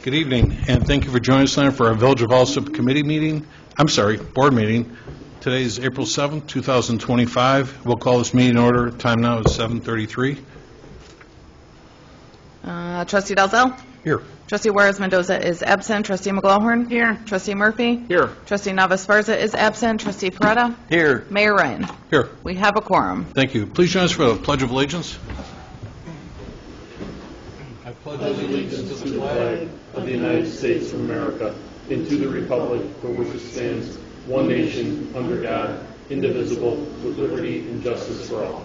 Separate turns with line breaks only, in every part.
Good evening, and thank you for joining us tonight for our Village of Alsip committee meeting. Board meeting. Today is April 7th, 2025. We'll call this meeting in order. Time now is 7:33.
Trustee Dalzell?
Here.
Trustee Juarez Mendoza is absent. Trustee McLaughlin?
Here.
Trustee Murphy?
Here.
Trustee Navas Farza is absent. Trustee Peretta?
Here.
Mayor Ryan?
Here.
We have a quorum.
Thank you. Please join us for the Pledge of Allegiance. I pledge
allegiance to the flag of the United States of America and to the republic for which it stands, one nation, under God, indivisible, with liberty and justice for all.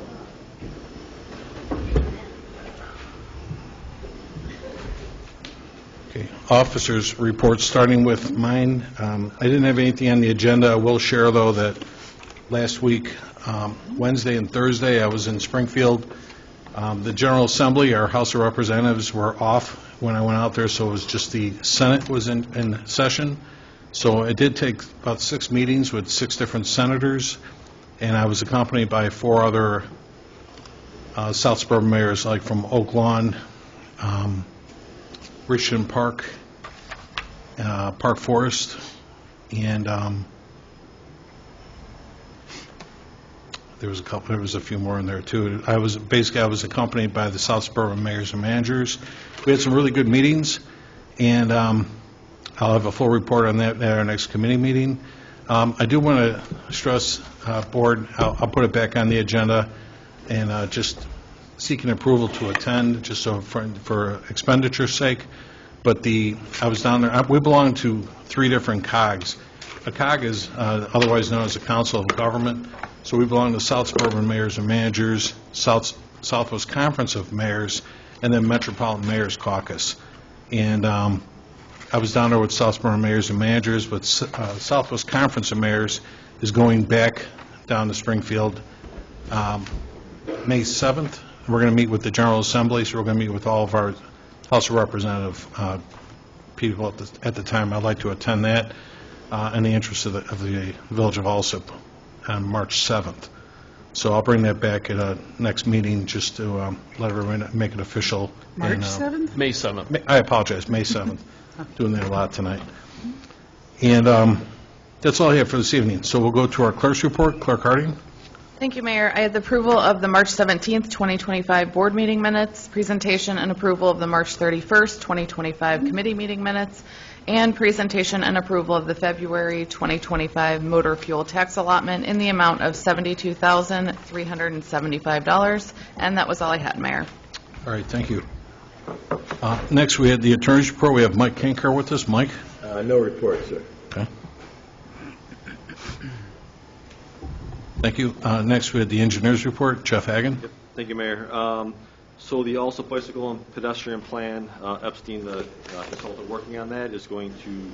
Okay. Officers' reports, starting with mine. I didn't have anything on the agenda. I will share, though, that last week, Wednesday and Thursday, I was in Springfield. The General Assembly, our House of Representatives, were off when I went out there, so it was just the Senate was in session. So it did take about 6 meetings with 6 different senators, and I was accompanied by 4 other South Suburban mayors, like from Oak Lawn, Richmond Park, Park Forest, and there was a few more in there too. I was accompanied by the South Suburban mayors and managers. We had some really good meetings, and I'll have a full report on that at our next committee meeting. I do want to stress, board, I'll put it back on the agenda, and just seeking approval to attend, just so for expenditure's sake. But I was down there. We belong to 3 different COGs. A COG is otherwise known as the Council of Government. So we belong to South Suburban Mayors and Managers, Southwest Conference of Mayors, and then Metropolitan Mayors Caucus. And I was down there with South Suburban Mayors and Managers, but Southwest Conference of Mayors is going back down to Springfield May 7th. We're going to meet with the General Assembly, so we're going to meet with all of our House of Representative people at the time. I'd like to attend that in the interest of the Village of Alsip on March 7th. So I'll bring that back at a next meeting just to let everyone make it official.
March 7th?
May 7th.
I apologize, May 7th. Doing that a lot tonight. And that's all I have for this evening. So we'll go to our clerk's report. Clerk Harding.
Thank you, Mayor. I have the approval of the March 17th, 2025 board meeting minutes, presentation and approval of the March 31st, 2025 committee meeting minutes, and presentation and approval of the February 2025 motor fuel tax allotment in the amount of $72,375. And that was all I had, Mayor.
All right, thank you. Next, we had the attorney's report. We have Mike Kanker with us. Mike?
No report, sir.
Okay. Thank you. Next, we had the engineer's report. Jeff Hagan.
Yep. Thank you, Mayor. So the Alsip bicycle and pedestrian plan, Epstein, the consultant working on that, is going to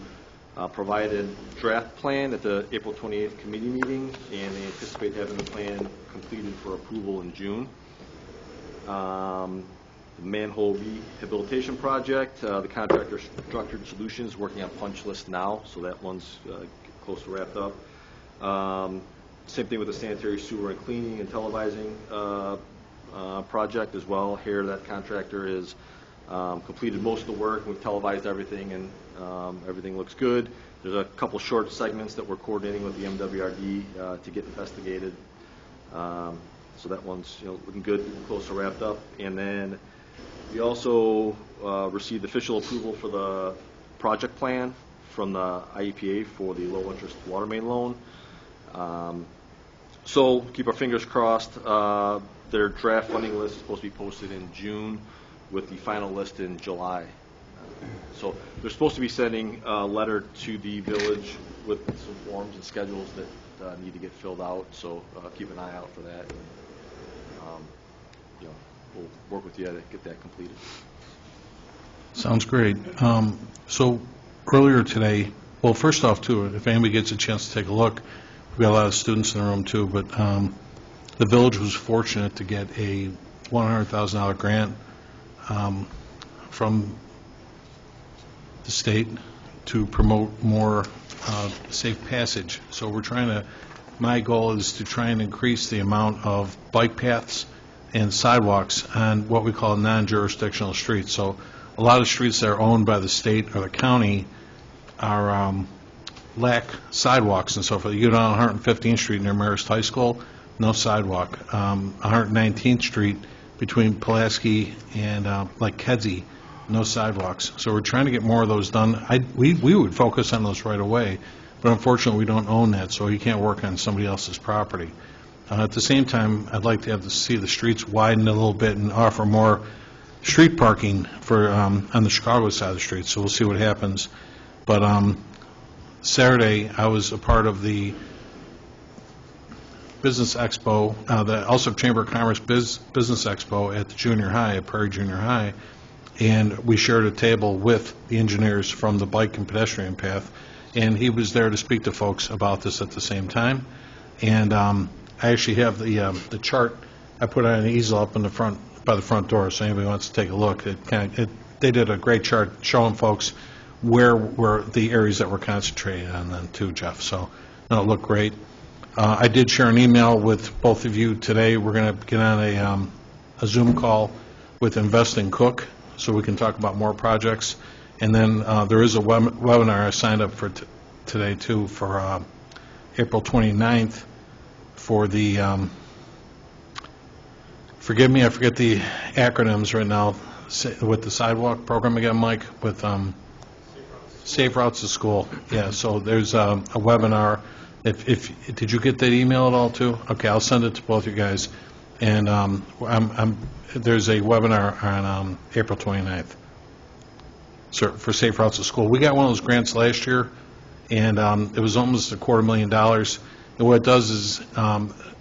provide a draft plan at the April 28th committee meeting, and they anticipate having the plan completed for approval in June. The manhole rehabilitation project, the contractor Structured Solutions working on punch list now, so that one's close to wrapped up. Same thing with the sanitary sewer and cleaning and televising project as well. Here, that contractor is completed most of the work. We've televised everything, and everything looks good. There's a couple short segments that we're coordinating with the MWRD to get investigated. So that one's looking good, close to wrapped up. And then we also received official approval for the project plan from the IEPA for the low-interest water main loan. So keep our fingers crossed. Their draft funding list is supposed to be posted in June with the final list in July. So they're supposed to be sending a letter to the village with some forms and schedules that need to get filled out. So keep an eye out for that. And, we'll work with you to get that completed.
Sounds great. So earlier today, well, first off, too, if anybody gets a chance to take a look, we've got a lot of students in the room, too, but the village was fortunate to get a $100,000 grant from the state to promote more safe passage. So we're trying to, my goal is to try and increase the amount of bike paths and sidewalks on what we call non-jurisdictional streets. So a lot of streets that are owned by the state or the county are lack sidewalks and so forth. You go down 115th Street near Marist High School, no sidewalk. 119th Street between Pulaski and like Kedzie, no sidewalks. So we're trying to get more of those done. We would focus on those right away, but unfortunately we don't own that, so you can't work on somebody else's property. At the same time, I'd like to see the streets widen a little bit and offer more street parking for on the Chicago side of the street. So we'll see what happens. But Saturday, I was a part of the Business Expo, the Alsip Chamber of Commerce Business Expo at the junior high, at Prairie Junior High, and we shared a table with the engineers from the bike and pedestrian path, and he was there to speak to folks about this at the same time. And I actually have the chart. I put on an easel up in the front by the front door, so anybody wants to take a look. They did a great chart showing folks where were the areas that were concentrated on them too, Jeff. So no, it looked great. I did share an email with both of you today. We're going to get on a Zoom call with Investing Cook so we can talk about more projects. And then there is a webinar I signed up for today too for April 29th for the, forgive me, I forget the acronyms right now, with the sidewalk program again, Mike, with Safe Routes to School. Yeah, so there's a webinar. Did you get that email at all too? Okay, I'll send it to both you guys. And there's a webinar on April 29th for Safe Routes to School. We got one of those grants last year, and it was almost $250,000. And what it does is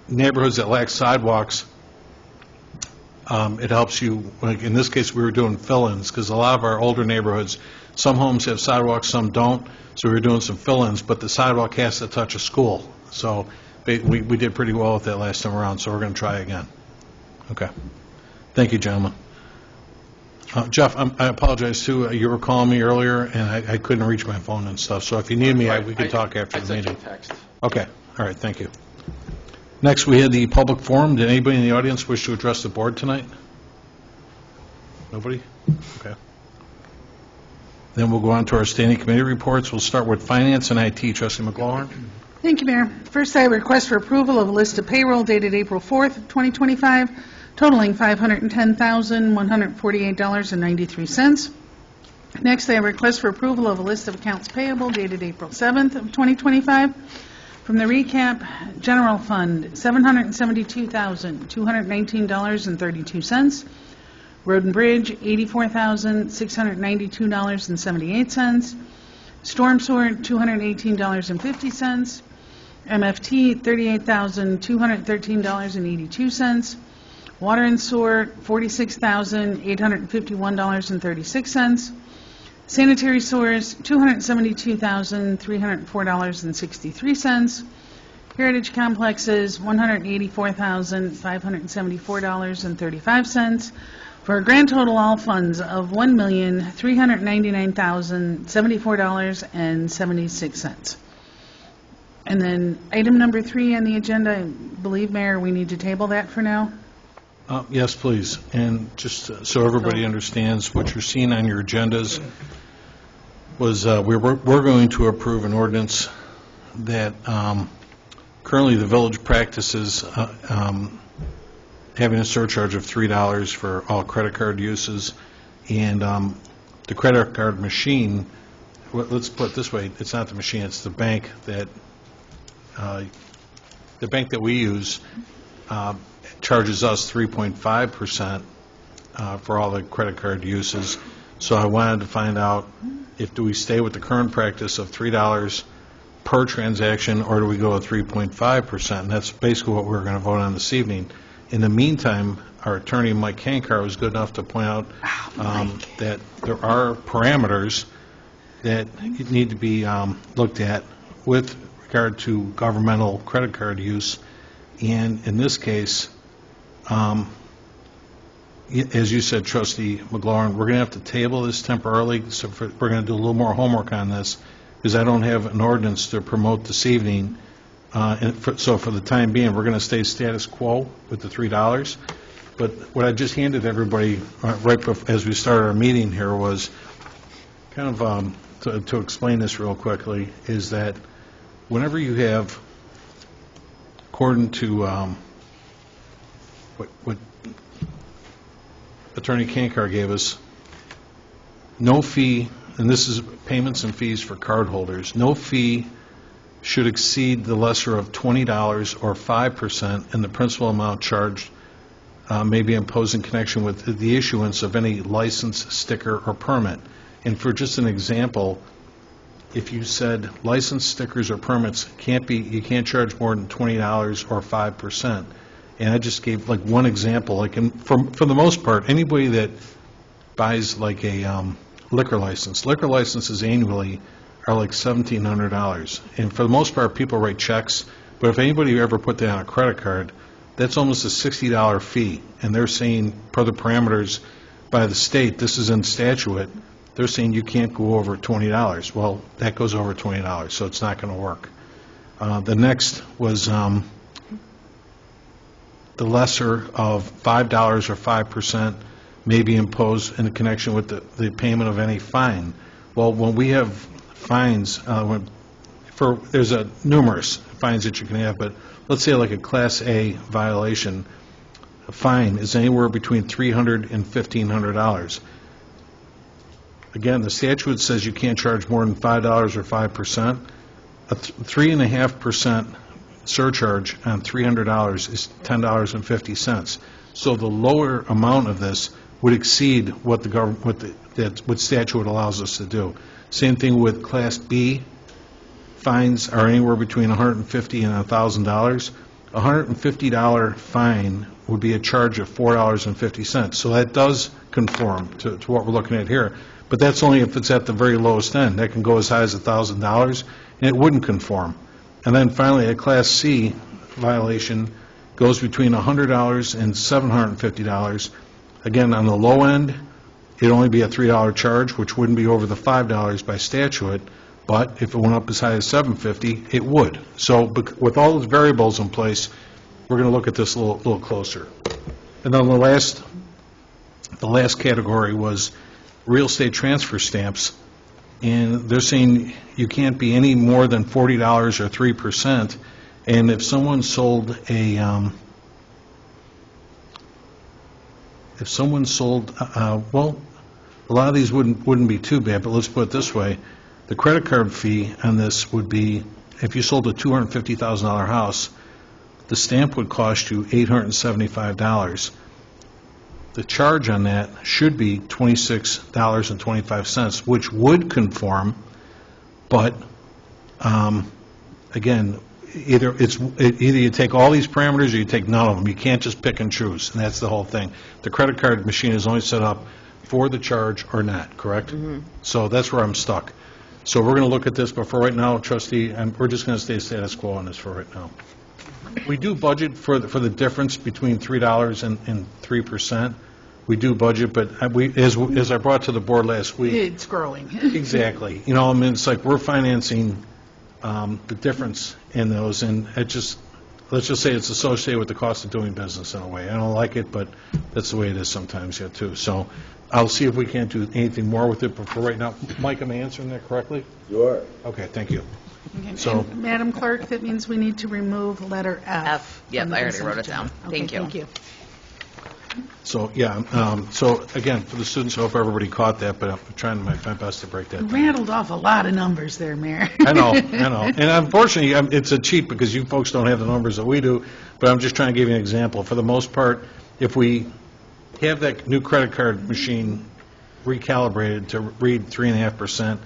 neighborhoods that lack sidewalks, it helps you, like in this case we were doing fill-ins, because a lot of our older neighborhoods, some homes have sidewalks, some don't, so we were doing some fill-ins, but the sidewalk has to touch a school. So we did pretty well with that last time around, so we're going to try again. Okay. Thank you, gentlemen. Jeff, I apologize too. You were calling me earlier, and I couldn't reach my phone and stuff, so if you need me, we can talk after the meeting.
I sent you a text.
Okay. All right. Thank you. Next, we had the public forum. Did anybody in the audience wish to address the board tonight? Nobody? Okay. Then we'll go on to our standing committee reports. We'll start with Finance and IT. Trustee McLaurin.
Thank you, Mayor. First, I request for approval of a list of payroll dated April 4th, 2025, totaling $510,148.93. Next, I request for approval of a list of accounts payable dated April 7th of 2025. From the recap, General Fund, $772,219.32. Road and Bridge, $84,692.78. Storm Sewer, $218.50. MFT, $38,213.82. Water and Sewer, $46,851.36. Sanitary Sewers, $272,304.63. Heritage Complexes, $184,574.35. For a grand total all funds of $1,399,074.76. And then item number 3 on the agenda, I believe, Mayor, we need to table that for now.
Yes, please. And just so everybody understands, what you're seeing on your agendas was we're going to approve an ordinance that currently the village practices having a surcharge of $3 for all credit card uses, and the credit card machine, let's put it this way, it's not the machine, it's the bank that we use charges us 3.5% for all the credit card uses. So I wanted to find out do we stay with the current practice of $3 per transaction, or do we go with 3.5%? And that's basically what we're going to vote on this evening. In the meantime, our attorney, Mike Kankar, was good enough to point out that there are parameters that need to be looked at with regard to governmental credit card use. And in this case, as you said, Trustee McLaurin, we're going to have to table this temporarily, so we're going to do a little more homework on this, because I don't have an ordinance to promote this evening. So for the time being, we're going to stay status quo with the $3. but what I just handed everybody as we started our meeting here was kind of, to explain this real quickly, is that whenever you have, according to what Attorney Kankar gave us, no fee, and this is payments and fees for cardholders, no fee should exceed the lesser of $20 or 5%, and the principal amount charged may be imposed in connection with the issuance of any license, sticker, or permit. And for just an example, if you said license, stickers, or permits you can't charge more than $20 or 5%. And I just gave like one example. Like for the most part, anybody that buys like a liquor licenses annually are like $1,700. And for the most part, people write checks. But if anybody ever put that on a credit card, that's almost a $60 fee. And they're saying, per the parameters by the state, this is in statute, they're saying you can't go over $20. Well, that goes over $20, so it's not going to work. The next was the lesser of $5 or 5% may be imposed in connection with the payment of any fine. Well, when we have fines, there's numerous fines that you can have, but let's say like a Class A violation, a fine is anywhere between $300 and $1,500. Again, the statute says you can't charge more than $5 or 5%. A 3.5% surcharge on $300 is $10.50. So the lower amount of this would exceed what the government, what statute allows us to do. Same thing with Class B. Fines are anywhere between $150 and $1,000. A $150 fine would be a charge of $4.50. So that does conform to what we're looking at here. But that's only if it's at the very lowest end. That can go as high as $1,000, and it wouldn't conform. And then finally, a Class C violation goes between $100 and $750. Again, on the low end, it'd only be a $3 charge, which wouldn't be over the $5 by statute. But if it went up as high as $750, it would. So with all those variables in place, we're going to look at this a little closer. And then the last category was real estate transfer stamps. And they're saying you can't be any more than $40 or 3%. And if someone sold well, a lot of these wouldn't be too bad, but let's put it this way. The credit card fee on this would be, if you sold a $250,000 house, the stamp would cost you $875. The charge on that should be $26.25, which would conform, but again, either you take all these parameters or you take none of them. You can't just pick and choose, and that's the whole thing. The credit card machine is only set up for the charge or not, correct? Mm-hmm. So that's where I'm stuck. So we're going to look at this, but for right now, trustee, we're just going to stay status quo on this for right now. We do budget for the difference between $3 and 3%. We do budget, but as I brought to the board last week,
It's growing.
exactly. You know, I mean, it's like we're financing the difference in those, and let's just say it's associated with the cost of doing business in a way. I don't like it, but that's the way it is sometimes, yeah, too. So I'll see if we can't do anything more with it, but for right now, Mike, am I answering that correctly?
You are.
Okay, thank you.
Okay,
So-
and Madam Clerk, that means we need to remove letter F.
F. Yep,
from the
I already
consent
wrote it
agenda.
down.
Okay,
Thank you.
Thank you.
So, yeah, so again, for the students, I hope everybody caught that, but I'm trying my best to break that
You
down.
rattled off a lot of numbers there, Mayor.
I know. And unfortunately, it's a cheat because you folks don't have the numbers that we do, but I'm just trying to give you an example. For the most part, if we have that new credit card machine recalibrated to read 3.5%,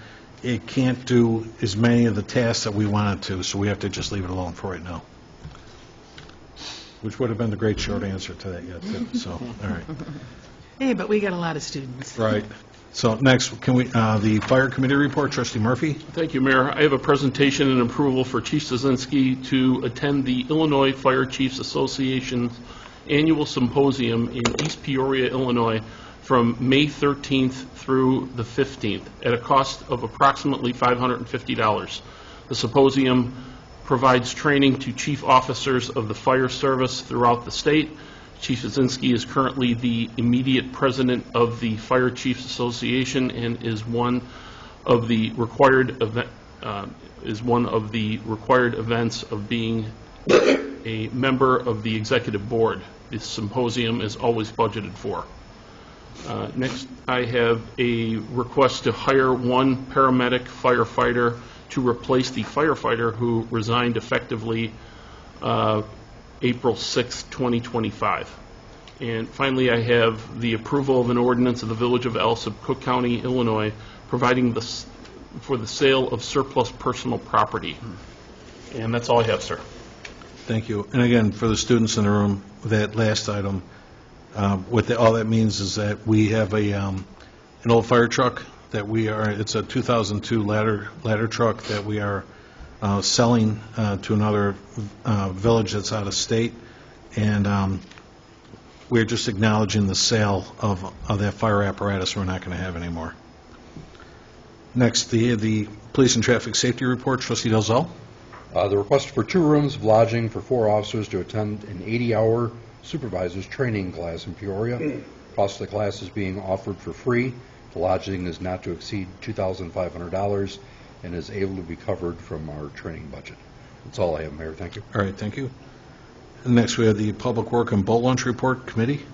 it can't do as many of the tasks that we want it to, so we have to just leave it alone for right now. Which would have been the great short answer to that yet, too. So, all right.
Hey, but we got a lot of students.
Right. So next, can we, the Fire Committee report, Trustee Murphy?
Thank you, Mayor. I have a presentation and approval for Chief Szynski to attend the Illinois Fire Chiefs Association's annual symposium in East Peoria, Illinois, from May 13th through the 15th at a cost of approximately $550. The symposium provides training to chief officers of the fire service throughout the state Chief Szynski is currently the immediate president of the Fire Chiefs Association and is one of the required events of being a member of the executive board. This symposium is always budgeted for. Next, I have a request to hire one paramedic firefighter to replace the firefighter who resigned effectively April 6, 2025. And finally, I have the approval of an ordinance of the Village of Alsip, Cook County, Illinois, providing for the sale of surplus personal property. And that's all I have, sir.
Thank you. And again, for the students in the room, that last item, all that means is that we have an old fire truck that it's a 2002 ladder truck that we are selling to another village that's out of state, and we're just acknowledging the sale of that fire apparatus we're not going to have anymore. Next, the Police and Traffic Safety Report. Trustee Dalzell.
The request for 2 rooms of lodging for 4 officers to attend an 80-hour supervisor's training class in Peoria. Cost of the class is being offered for free. The lodging is not to exceed $2,500 and is able to be covered from our training budget. That's all I have, Mayor. Thank you.
All right, thank you. And next, we have the Public Work and Boat Launch Report Committee.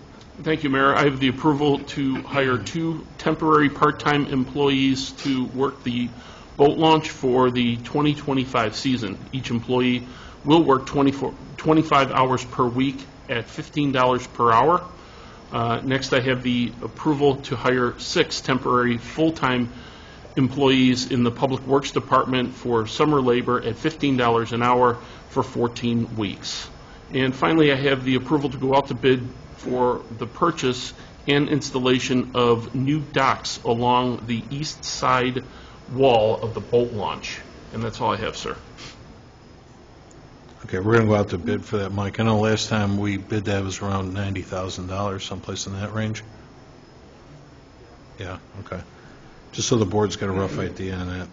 Thank you, Mayor. I have the approval to hire 2 temporary part-time employees to work the boat launch for the 2025 season. Each employee will work 25 hours per week at $15 per hour. Next, I have the approval to hire 6 temporary full-time employees in the Public Works Department for summer labor at $15 an hour for 14 weeks. And finally, I have the approval to go out to bid for the purchase and installation of new docks along the east side wall of the boat launch. And that's all I have, sir.
Okay, we're going to go out to bid for that, Mike. I know last time we bid that was around $90,000, someplace in that range. Yeah, okay. Just so the board's got a rough idea on that.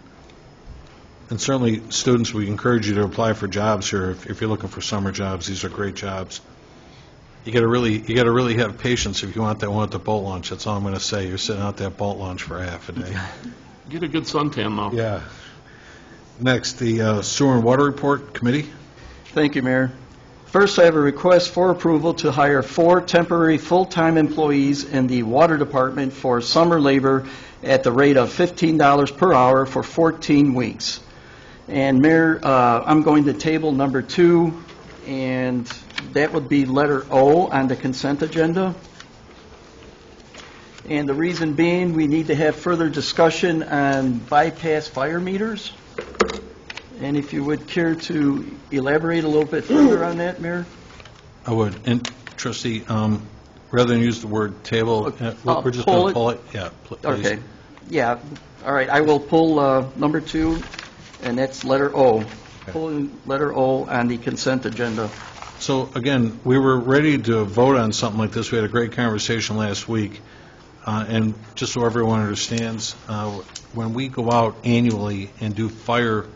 And certainly, students, we encourage you to apply for jobs here. If you're looking for summer jobs, these are great jobs. You got to really have patience if you want that one at the boat launch. That's all I'm going to say. You're sitting out that boat launch for half a day.
Get a good suntan, though.
Yeah. Next, the Sewer and Water Report Committee.
Thank you, Mayor. First, I have a request for approval to hire 4 temporary full-time employees in the Water Department for summer labor at the rate of $15 per hour for 14 weeks. And Mayor, I'm going to table number 2, and that would be letter O on the consent agenda. And the reason being, we need to have further discussion on bypass fire meters. And if you would care to elaborate a little bit further on that, Mayor?
I would. And Trustee, rather than use the word table, we're just going to pull it. Yeah, please.
Okay. Yeah. All right. I will pull number 2, and that's letter O.
Okay.
Pulling letter O on the consent agenda.
So again, we were ready to vote on something like this. We had a great conversation last week. And just so everyone understands, when we go out annually and do fire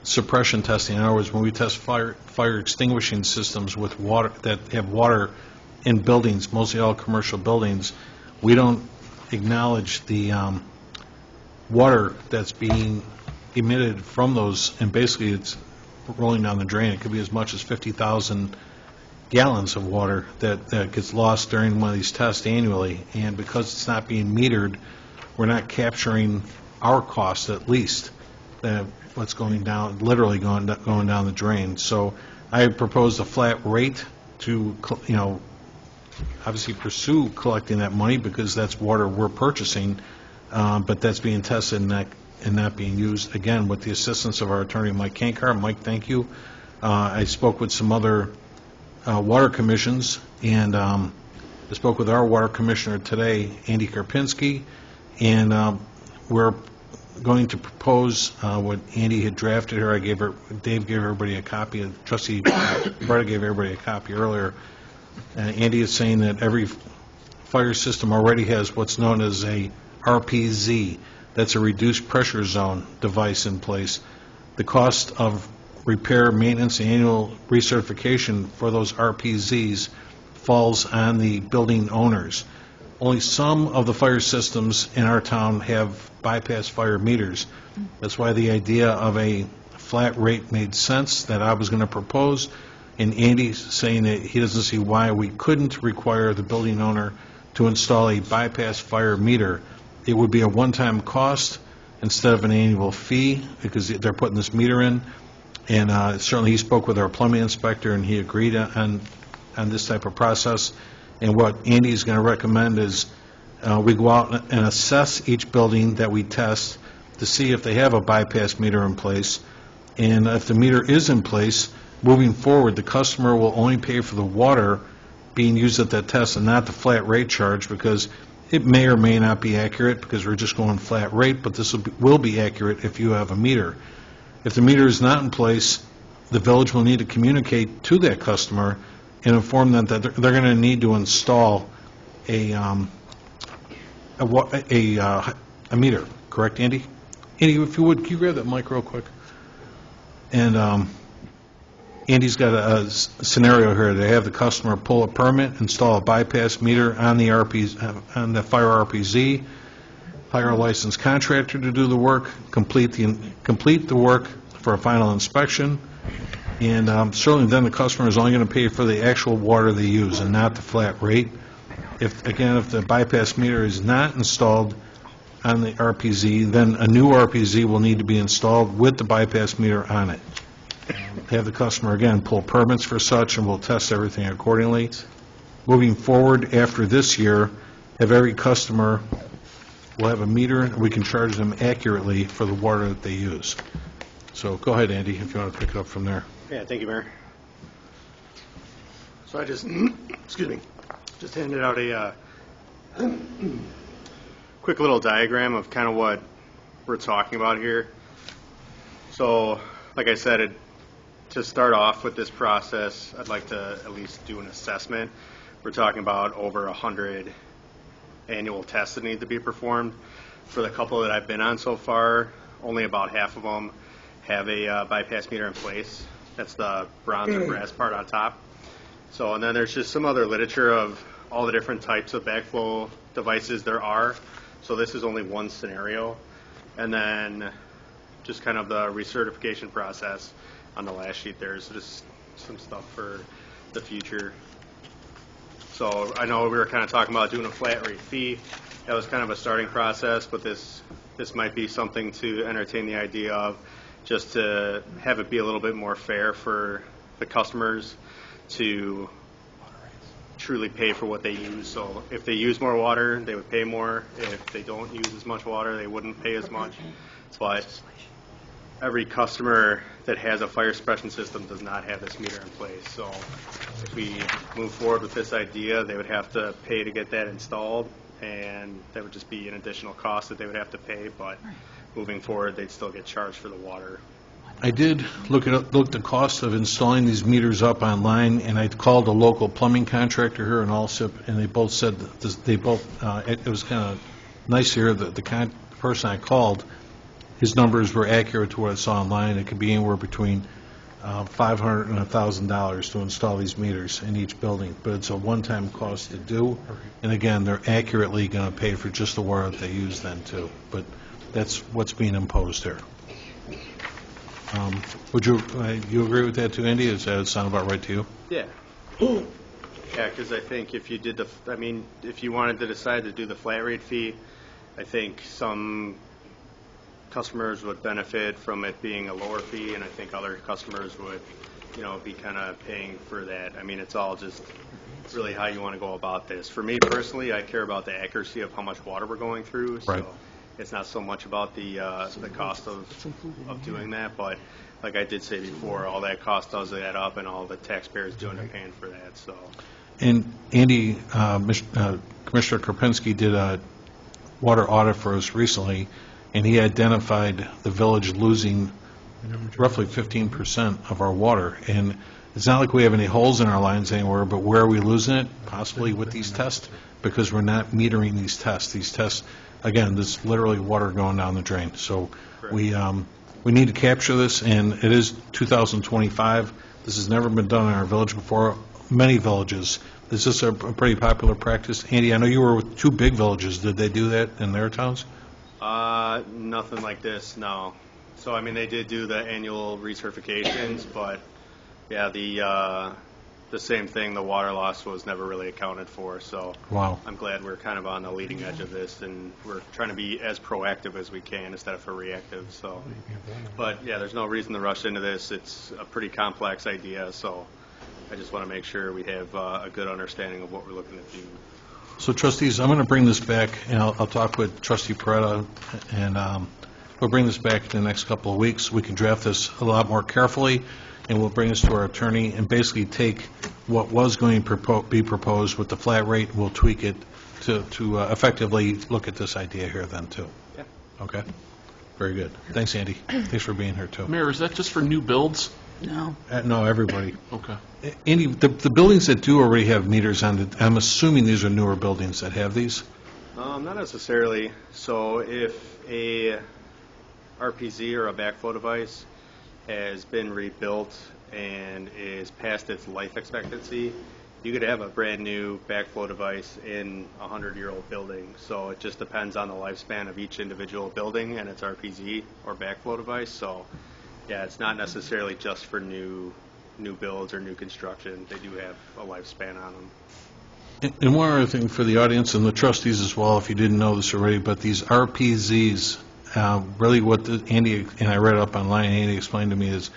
suppression testing, in other words, when we test fire extinguishing systems with water that have water in buildings, mostly all commercial buildings, we don't acknowledge the water that's being emitted from those, and basically it's rolling down the drain. It could be as much as 50,000 gallons of water that gets lost during one of these tests annually, and because it's not being metered, we're not capturing our costs, at least, what's going down, literally going down the drain. So I proposed a flat rate to, obviously pursue collecting that money because that's water we're purchasing, but that's being tested and not being used, again, with the assistance of our attorney, Mike Kankar. Mike, thank you. I spoke with some other water commissions, and I spoke with our water commissioner today, Andy Karpinski, and we're going to propose what Andy had drafted here. Dave gave everybody a copy, Trustee Breda gave everybody a copy earlier. Andy is saying that every fire system already has what's known as a RPZ. That's a reduced pressure zone device in place. The cost of repair, maintenance, and annual recertification for those RPZs falls on the building owners. Only some of the fire systems in our town have bypass fire meters. That's why the idea of a flat rate made sense that I was going to propose, and Andy's saying that he doesn't see why we couldn't require the building owner to install a bypass fire meter. It would be a one-time cost instead of an annual fee, because they're putting this meter in, and certainly he spoke with our plumbing inspector, and he agreed on this type of process. And what Andy's going to recommend is we go out and assess each building that we test to see if they have a bypass meter in place. And if the meter is in place, moving forward, the customer will only pay for the water being used at that test and not the flat rate charge, because it may or may not be accurate, because we're just going flat rate, but this will be accurate if you have a meter. If the meter is not in place, the village will need to communicate to that customer and inform them that they're going to need to install a meter. Correct, Andy? Andy, if you would, can you grab that mic real quick? And Andy's got a scenario here. They have the customer pull a permit, install a bypass meter on the on the fire RPZ, hire a licensed contractor to do the work, complete the work for a final inspection, and certainly then the customer is only going to pay for the actual water they use and not the flat rate. If the bypass meter is not installed on the RPZ, then a new RPZ will need to be installed with the bypass meter on it. Have the customer, again, pull permits for such, and we'll test everything accordingly. Moving forward, after this year, have every customer will have a meter, and we can charge them accurately for the water that they use. So go ahead, Andy, if you want to pick it up from there.
Yeah, thank you, Mayor. So I just, excuse me, just handed out a quick little diagram of kind of what we're talking about here. So, like I said, to start off with this process, I'd like to at least do an assessment. We're talking about over 100 annual tests that need to be performed. For the couple that I've been on so far, only about half of them have a bypass meter in place. That's the bronze or brass part on top. So, and then there's just some other literature of all the different types of backflow devices there are. So this is only one scenario. And then just kind of the recertification process on the last sheet. There's just some stuff for the future. So I know we were kind of talking about doing a flat rate fee. That was kind of a starting process, but this might be something to entertain the idea of, just to have it be a little bit more fair for the customers to truly pay for what they use. So if they use more water, they would pay more. If they don't use as much water, they wouldn't pay as much. But every customer that has a fire suppression system does not have this meter in place. So if we move forward with this idea, they would have to pay to get that installed, and that would just be an additional cost that they would have to pay. But moving forward, they'd still get charged for the water.
I did look the cost of installing these meters up online, and I called a local plumbing contractor here in Alsip, and they both said that it was kind of nice to hear that the person I called, his numbers were accurate to what I saw online. It could be anywhere between $500 and $1,000 to install these meters in each building, but it's a one-time cost to do. And again, they're accurately going to pay for just the water that they use then too. But that's what's being imposed here. Would you agree with that too, Andy? Does that sound about right to you?
Yeah. Yeah, because I think if you did if you wanted to decide to do the flat rate fee, I think some customers would benefit from it being a lower fee, and I think other customers would, be kind of paying for that. I mean, it's all just really how you want to go about this. For me personally, I care about the accuracy of how much water we're going through. So
right.
It's not so much about the cost of doing that, but like I did say before, all that cost does add up, and all the taxpayers do end up paying for that. So.
And Andy, Commissioner Kropinski did a water audit for us recently, and he identified the village losing roughly 15% of our water. And it's not like we have any holes in our lines anywhere, but where are we losing it? Possibly with these tests, because we're not metering these tests. These tests, again, this is literally water going down the drain. So we need to capture this, and it is 2025. This has never been done in our village before. many villages. Is this a pretty popular practice? Andy, I know you were with two big villages. Did they do that in their towns?
Nothing like this, no. So, I mean, they did do the annual recertifications, but, yeah, the same thing, the water loss was never really accounted for, so
Wow.
I'm glad we're kind of on the leading edge of this, and we're trying to be as proactive as we can instead of reactive, so. But, yeah, there's no reason to rush into this. It's a pretty complex idea, so I just want to make sure we have a good understanding of what we're looking to do.
So trustees, I'm going to bring this back, and I'll talk with trustee Peretta, and we'll bring this back in the next couple of weeks. We can draft this a lot more carefully, and we'll bring this to our attorney and basically take what was going to be proposed with the flat rate, we'll tweak it to effectively look at this idea here then, too.
Yeah.
Okay? Very good. Thanks, Andy. Thanks for being here, too.
Mayor, is that just for new builds?
No.
No, everybody.
Okay.
Andy, the buildings that do already have meters on it, I'm assuming these are newer buildings that have these?
Not necessarily. So if a RPZ or a backflow device has been rebuilt and is past its life expectancy, you could have a brand-new backflow device in a 100-year-old building. So it just depends on the lifespan of each individual building and its RPZ or backflow device. So, yeah, it's not necessarily just for new builds or new construction. They do have a lifespan on them.
And one other thing for the audience and the trustees as well, if you didn't know this already, but these RPZs, really what Andy, and I read up online, and Andy explained to me, is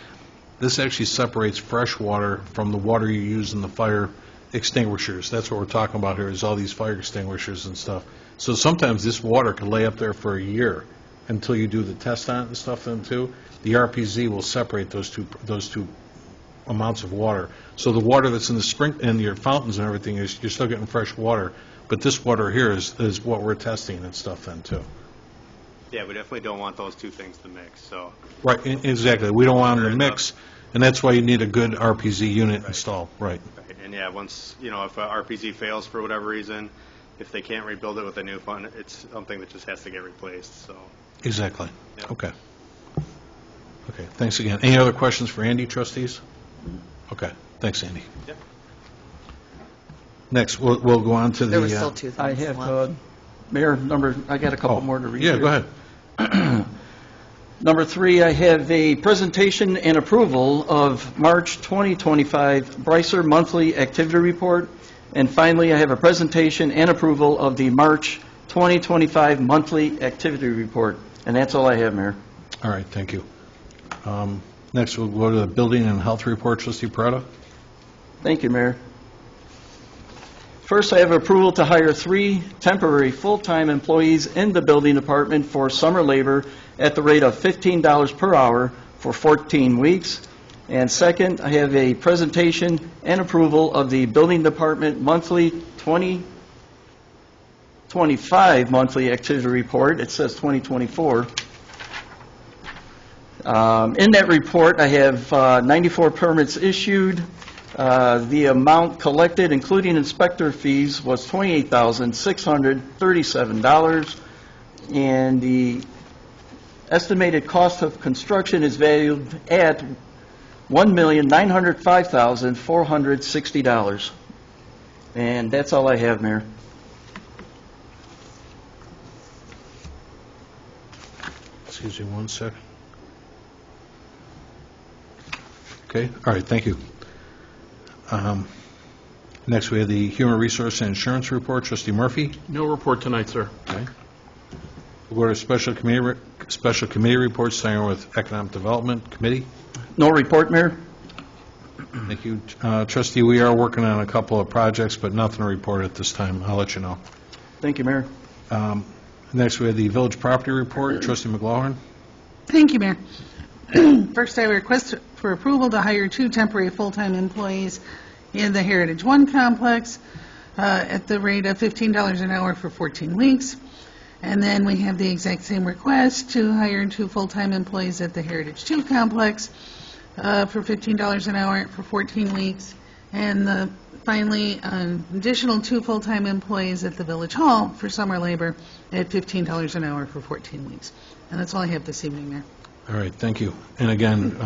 this actually separates fresh water from the water you use in the fire extinguishers. That's what we're talking about here, is all these fire extinguishers and stuff. So sometimes this water can lay up there for a year until you do the test on it and stuff then too. The RPZ will separate those two amounts of water. So the water that's in the in your fountains and everything, you're still getting fresh water, but this water here is what we're testing and stuff then too.
Yeah, we definitely don't want those two things to mix. So,
Right, exactly. We don't want them to mix, and that's why you need a good RPZ unit
Right.
installed. Right.
and yeah, once, if a RPZ fails for whatever reason, if they can't rebuild it with a new one, it's something that just has to get replaced. So,
Exactly.
Yeah.
Okay. Okay, thanks again. Any other questions for Andy, trustees? Okay, thanks, Andy.
Yep.
Next, we'll go on to the...
There was still two
I
things
have,
left.
Mayor, I got a couple more to read.
Yeah,
here.
go ahead.
Number 3, I have a presentation and approval of March 2025 Brycer Monthly Activity Report. And finally, I have a presentation and approval of the March 2025 Monthly Activity Report. And that's all I have, Mayor.
All right, thank you. Next, we'll go to the Building and Health Report, trustee Parada.
Thank you, Mayor. First, I have approval to hire 3 temporary full-time employees in the building department for summer labor at the rate of $15 per hour for 14 weeks. And second, I have a presentation and approval of the building department monthly 2025 monthly activity report. It says 2024. In that report, I have 94 permits issued. The amount collected, including inspector fees, was $28,637, and the estimated cost of construction is valued at $1,905,460. And that's all I have, Mayor.
Excuse me one second. Okay, all right, thank you. Next, we have the Human Resource and Insurance Report. Trustee Murphy.
No report tonight, sir.
Okay. We'll go to special committee reports, starting with Economic Development Committee.
No report, Mayor?
Thank you. Trustee, we are working on a couple of projects, but nothing to report at this time. I'll let you know.
Thank you, Mayor.
Next, we have the Village Property Report. Trustee McLaughlin.
Thank you, Mayor. First, I request for approval to hire 2 temporary full-time employees in the Heritage One complex at the rate of $15 an hour for 14 weeks. And then we have the exact same request to hire 2 full-time employees at the Heritage Two complex for $15 an hour for 14 weeks. And finally, an additional 2 full-time employees at the Village Hall for summer labor at $15 an hour for 14 weeks. And that's all I have this evening, Mayor.
All right, thank you. And again,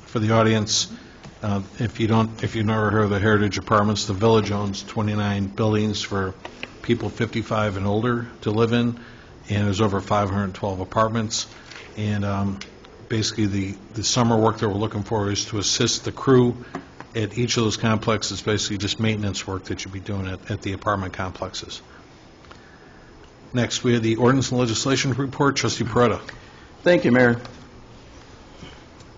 for the audience, If you've never heard of the Heritage Apartments, the village owns 29 buildings for people 55 and older to live in, and there's over 512 apartments. And basically, the summer work that we're looking for is to assist the crew at each of those complexes, basically just maintenance work that you'd be doing at the apartment complexes. Next, we have the ordinance and legislation report. Trustee Peretta.
Thank you, Mayor.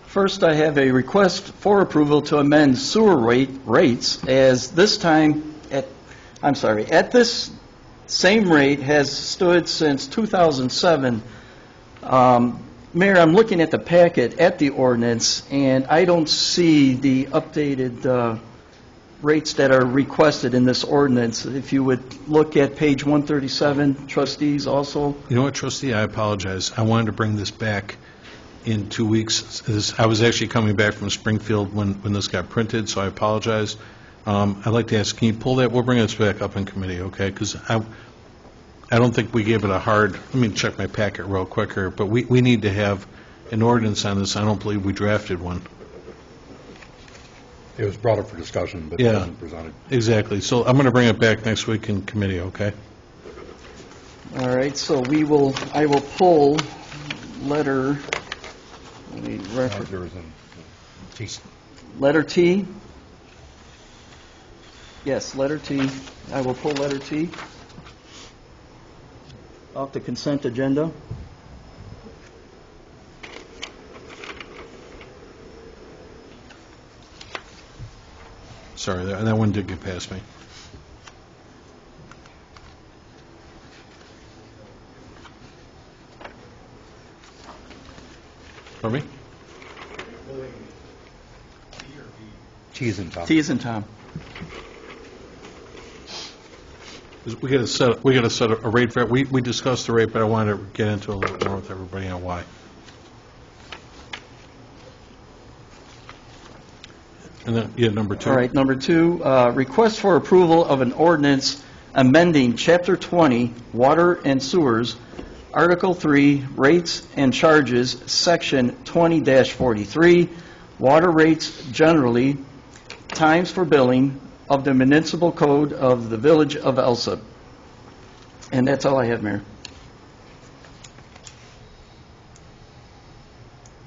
First, I have a request for approval to amend sewer rates as this time, at this same rate has stood since 2007. Mayor, I'm looking at the packet at the ordinance, and I don't see the updated rates that are requested in this ordinance. If you would look at page 137, trustees also.
You know what, trustee, I apologize. I wanted to bring this back in 2 weeks. I was actually coming back from Springfield when this got printed, so I apologize. I'd like to ask, can you pull that? We'll bring this back up in committee, okay? Because I don't think we gave it a hard, let me check my packet real quick here, but we need to have an ordinance on this. I don't believe we drafted one.
It was brought up for discussion, but it
Yeah.
wasn't presented.
Exactly. So I'm going to bring it back next week in committee, okay?
All right, so I will pull letter, let me refer,
There was
letter T. Yes, letter T. I will pull letter T off the consent agenda.
Sorry, that one did get past me. Pardon me?
T's and Tom.
T's and Tom.
We got to set a rate for it. We discussed the rate, but I wanted to get into a little bit more with everybody on why. And then, yeah, number 2.
All right, number 2, request for approval of an ordinance amending Chapter 20, Water and Sewers, Article 3, Rates and Charges, Section 20-43, Water Rates Generally, Times for Billing of the Municipal Code of the Village of Alsip. And that's all I have, Mayor.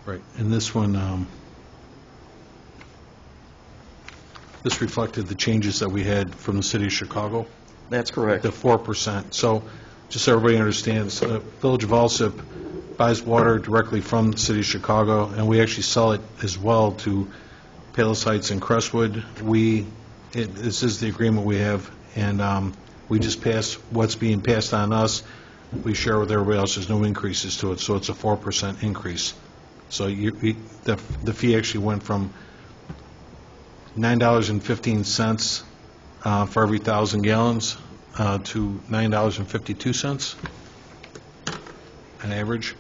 Right, and this one, this reflected the changes that we had from the city of Chicago,
That's correct.
the 4%. So, just so everybody understands, the Village of Alsip buys water directly from the city of Chicago, and we actually sell it as well to Palos Heights and Crestwood. This is the agreement we have, and we just pass what's being passed on us. We share with everybody else. There's no increases to it, so it's a 4% increase. So the fee actually went from $9.15 for every 1,000 gallons to $9.52 on average.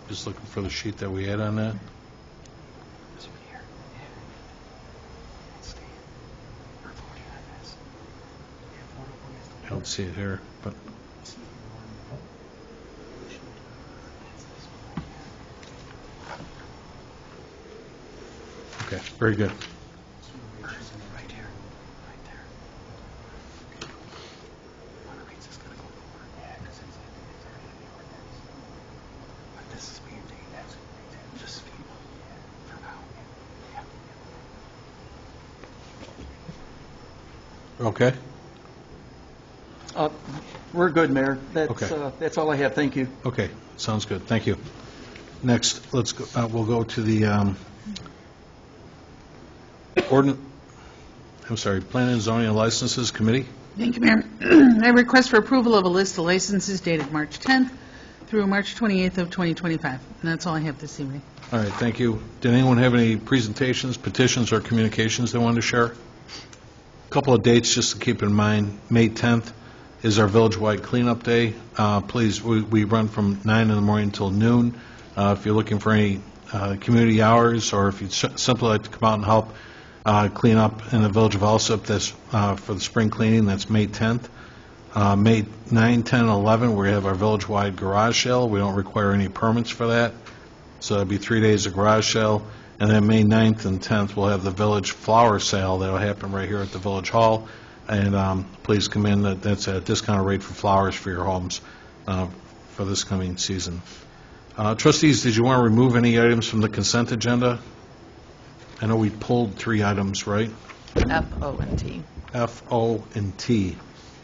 Just looking for the sheet that we had on that. I don't see it here, but. Okay, very good. Okay,
We're good, Mayor.
Okay.
That's all I have. Thank you.
okay, sounds good, thank you. Next, let's go, we'll go to the Planning and Zoning and Licenses Committee.
Thank you, Mayor. I request for approval of a list of licenses dated March 10th through March 28th of 2025. And that's all I have this evening.
All right, thank you. Did anyone have any presentations, petitions, or communications they wanted to share? A couple of dates just to keep in mind. May 10th is our village-wide cleanup day. Please, we run from 9 in the morning until noon. If you're looking for any community hours, or if you'd simply like to come out and help clean up in the village of Alsip, that's for the spring cleaning, that's May 10th. May 9, 10, 11, we have our village-wide garage sale. We don't require any permits for that, so it'll be 3 days of garage sale. And then May 9th and 10th, we'll have the village flower sale. That'll happen right here at the Village Hall. And please come in. That's a discounted rate for flowers for your homes for this coming season. Trustees, did you want to remove any items from the consent agenda? I know we pulled 3 items, right?
F, O, and T.
F, O, and T.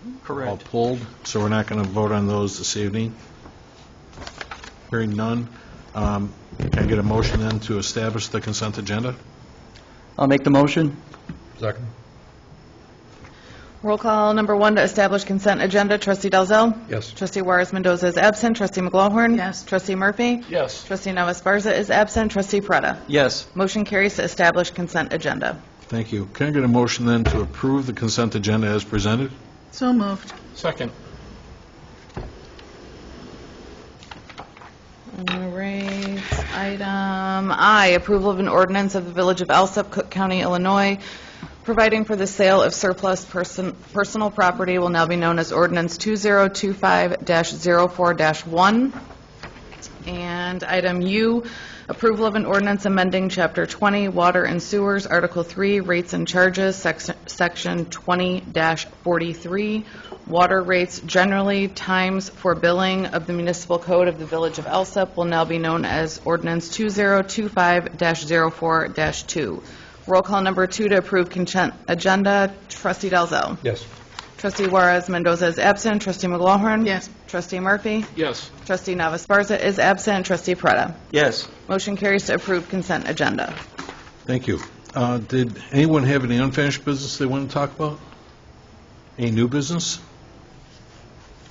All
Correct.
pulled, so we're not going to vote on those this evening. Hearing none, can I get a motion then to establish the consent agenda?
I'll make the motion.
Second?
Roll call number 1 to establish consent agenda, trustee Dalzell.
Yes.
Trustee Juarez Mendoza is absent. Trustee McGlawhorn.
Yes.
Trustee Murphy.
Yes.
Trustee Navas Barza is absent. Trustee Prada.
Yes.
Motion carries to establish consent agenda.
Thank you. Can I get a motion then to approve the consent agenda as presented?
So moved.
Second.
All right. Item I, approval of an ordinance of the Village of Alsip, Cook County, Illinois, providing for the sale of surplus personal property will now be known as Ordinance 2025-04-1. And item U, approval of an ordinance amending Chapter 20, Water and Sewers, Article 3, Rates and Charges, Section 20-43, Water Rates Generally, Times for Billing of the Municipal Code of the Village of Alsip will now be known as Ordinance 2025-04-2. Roll call number 2 to approve consent agenda, trustee Dalzell.
Yes.
Trustee Juarez Mendoza is absent. Trustee McGlawhorn.
Yes.
Trustee Murphy.
Yes.
Trustee Navas Barza is absent. Trustee Prada.
Yes.
Motion carries to approve consent agenda.
Thank you. Did anyone have any unfinished business they want to talk about? Any new business?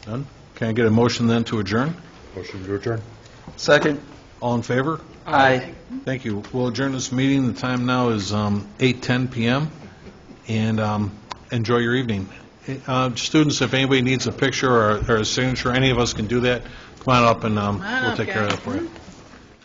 None? Can I get a motion then to adjourn?
Motion to adjourn?
Second.
All in favor?
Aye.
Thank you. We'll adjourn this meeting. The time now is 8:10 p.m. And enjoy your evening. Students, if anybody needs a picture or a signature, any of us can do that. Come on up and we'll take care of that for you.